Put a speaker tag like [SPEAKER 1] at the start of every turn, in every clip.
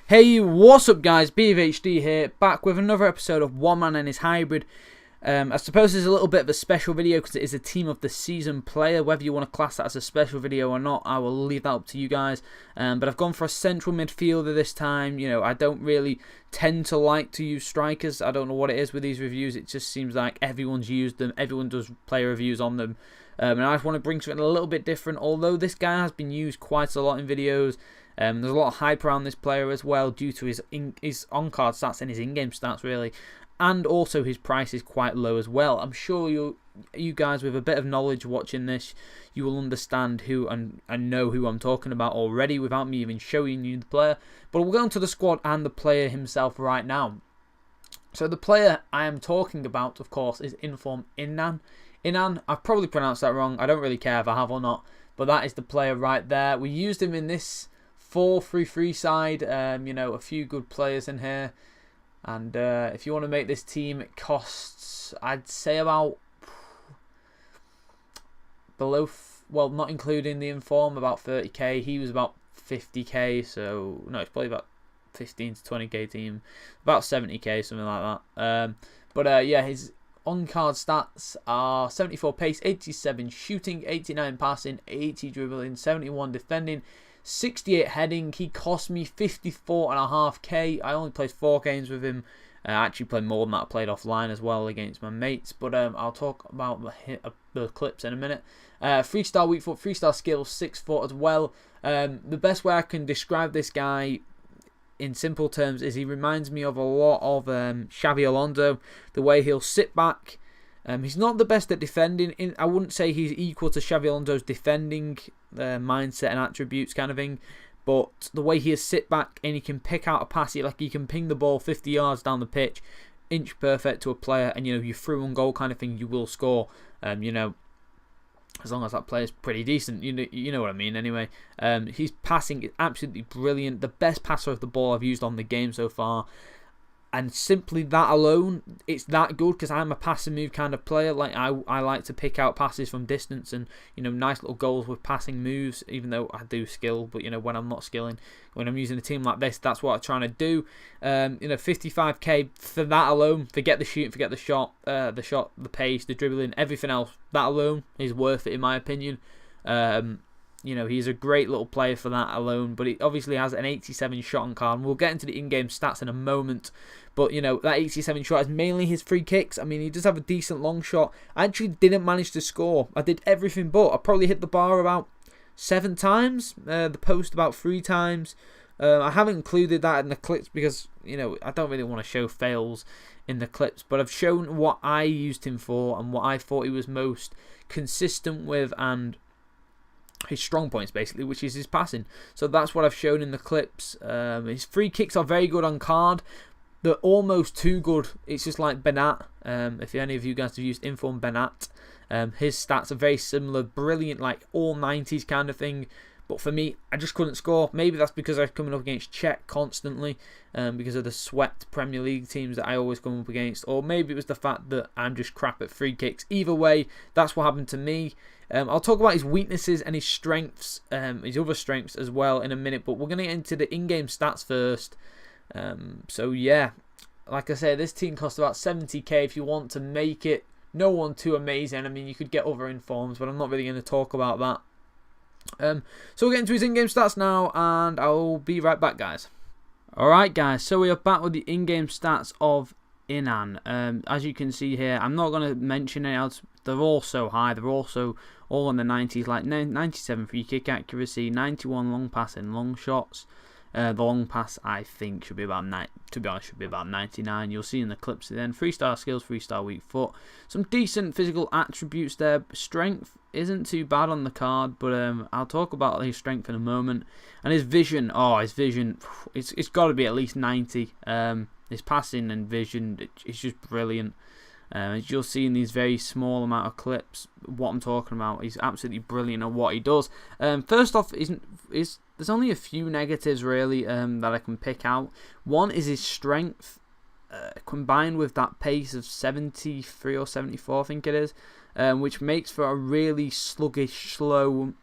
[SPEAKER 1] Hey, what's up guys, EP16 here, back with another episode of One Man and His Hybrid. I suppose this is a little bit of a special video because it is a Team of the Season player. Whether you want to class that as a special video or not, I will leave that up to you guys. But I've gone for a central midfielder this time. You know, I don't really tend to like to use strikers. I don't know what it is with these reviews. It just seems like everyone's used them. Everyone does player reviews on them. And I just want to bring something a little bit different. Although this guy has been used quite a lot in videos. There's a lot of hype around this player as well due to his on-card stats and his in-game stats really, and also his price is quite low as well. I'm sure you guys with a bit of knowledge watching this, you will understand who and know who I'm talking about already without me even showing you the player. But we'll go into the squad and the player himself right now. So the player I am talking about, of course, is Inform Inan. Inan, I've probably pronounced that wrong. I don't really care if I have or not, but that is the player right there. We used him in this 4-3-3 side, you know, a few good players in here, and if you want to make this team, it costs, I'd say about below, well, not including the Inform, about 30k. He was about 50k, so no, it's probably about 15 to 20k team, about 70k, something like that. Yeah, his on-card stats are 74 pace, 87 shooting, 89 passing, 80 dribbling, 71 defending, 68 heading. He cost me 54.5k. I only played 4 games with him. I actually played more than that. I played offline as well against my mates. But I'll talk about the clips in a minute. 3-star weak foot, 3-star skills, 6 foot as well. The best way I can describe this guy in simple terms is he reminds me of a lot of Xabi Alonso. The way he'll sit back. He's not the best at defending. I wouldn't say he's equal to Xabi Alonso's defending mindset and attributes kind of thing. But the way he is sit back and he can pick out a pass, like he can ping the ball 50 yards down the pitch, inch perfect to a player, and you know, you through on goal kind of thing, you will score. You know, as long as that player's pretty decent, you know what I mean. Anyway, his passing is absolutely brilliant. The best passer of the ball I've used on the game so far. And simply that alone, it's that good because I'm a pass and move kind of player. Like I like to pick out passes from distance and, you know, nice little goals with passing moves, even though I do skill. But, you know, when I'm not skilling, when I'm using a team like this, that's what I'm trying to do. You know, 55k for that alone. Forget the shooting, forget the shot, the pace, the dribbling, everything else. That alone is worth it in my opinion. You know, he's a great little player for that alone, but he obviously has an 87 shot on card. And we'll get into the in-game stats in a moment, but you know, that 87 shot is mainly his free kicks. I mean, he does have a decent long shot. I actually didn't manage to score. I did everything but. I probably hit the bar about 7 times, the post about 3 times. I haven't included that in the clips because, you know, I don't really want to show fails in the clips, but I've shown what I used him for and what I thought he was most consistent with and his strong points basically, which is his passing. So that's what I've shown in the clips. His free kicks are very good on card. They're almost too good. It's just like Benat. If any of you guys have used Inform Benat, his stats are very similar, brilliant, like all 90s kind of thing. But for me, I just couldn't score. Maybe that's because I'm coming up against Czech constantly, because of the sweat Premier League teams that I always come up against. Or maybe it was the fact that I'm just crap at free kicks. Either way, that's what happened to me. I'll talk about his weaknesses and his strengths, his other strengths as well in a minute. But we're going to get into the in-game stats first. So yeah, like I said, this team costs about 70k if you want to make it. No one too amazing. I mean, you could get other informs, but I'm not really going to talk about that. So we'll get into his in-game stats now, and I'll be right back, guys. Alright, guys, so we are back with the in-game stats of Inan. As you can see here, I'm not going to mention any else. They're all so high. They're also all in the 90s, like 97 free kick accuracy, 91 long passing, long shots. The long pass, I think, should be about to be honest, should be about 99. You'll see in the clips then. 3-star skills, 3-star weak foot. Some decent physical attributes there. Strength isn't too bad on the card, but I'll talk about his strength in a moment. And his vision, it's got to be at least 90. His passing and vision, it's just brilliant. As you'll see in these very small amount of clips, what I'm talking about, he's absolutely brilliant at what he does. First off, there's only a few negatives really that I can pick out. One is his strength, combined with that pace of 73 or 74, I think it is, which makes for a really sluggish, slow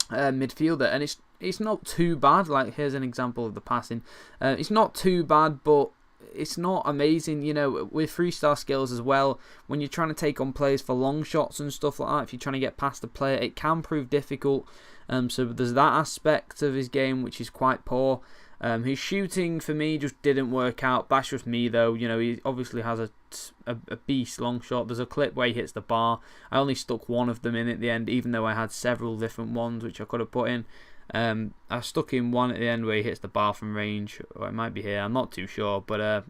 [SPEAKER 1] midfielder. And it's not too bad. Like, here's an example of the passing. It's not too bad, but it's not amazing. You know, with 3-star skills as well, when you're trying to take on players for long shots and stuff like that, if you're trying to get past the player, it can prove difficult. So there's that aspect of his game which is quite poor. His shooting for me just didn't work out. That's just me though. You know, he obviously has a beast long shot. There's a clip where he hits the bar. I only stuck one of them in at the end, even though I had several different ones which I could have put in. I stuck in one at the end where he hits the bar from range, or it might be here, I'm not too sure, but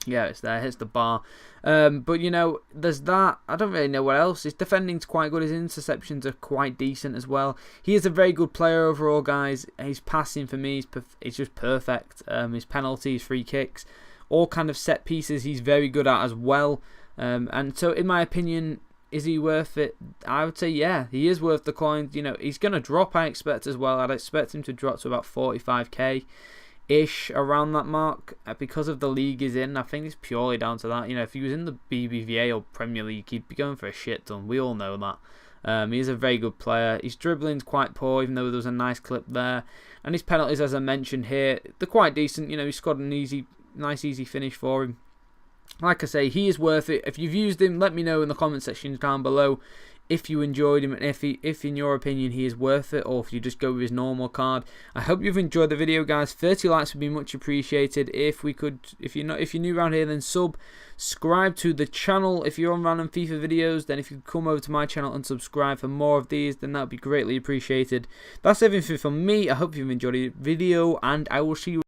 [SPEAKER 1] yeah, it's there, hits the bar. But you know, there's that. I don't really know what else. His defending's quite good, his interceptions are quite decent as well. He is a very good player overall, guys. His passing for me is just perfect. His penalties, free kicks, all kind of set pieces he's very good at as well. And so in my opinion, is he worth it? I would say yeah, he is worth the coins. You know, he's going to drop, I expect, as well. I'd expect him to drop to about 45k ish, around that mark, because of the league he's in. I think it's purely down to that. You know, if he was in the BBVA or Premier League, he'd be going for a shit ton. We all know that. He is a very good player. His dribbling's quite poor, even though there was a nice clip there. And his penalties, as I mentioned here, they're quite decent. You know, he scored an nice easy finish for him. Like I say, he is worth it. If you've used him, let me know in the comment sections down below if you enjoyed him, and if in your opinion he is worth it, or if you just go with his normal card. I hope you've enjoyed the video, guys. 30 likes would be much appreciated. If you're new around here, then subscribe to the channel. If you're on random FIFA videos, then if you come over to my channel and subscribe for more of these, then that would be greatly appreciated. That's everything from me. I hope you've enjoyed the video, and I will see you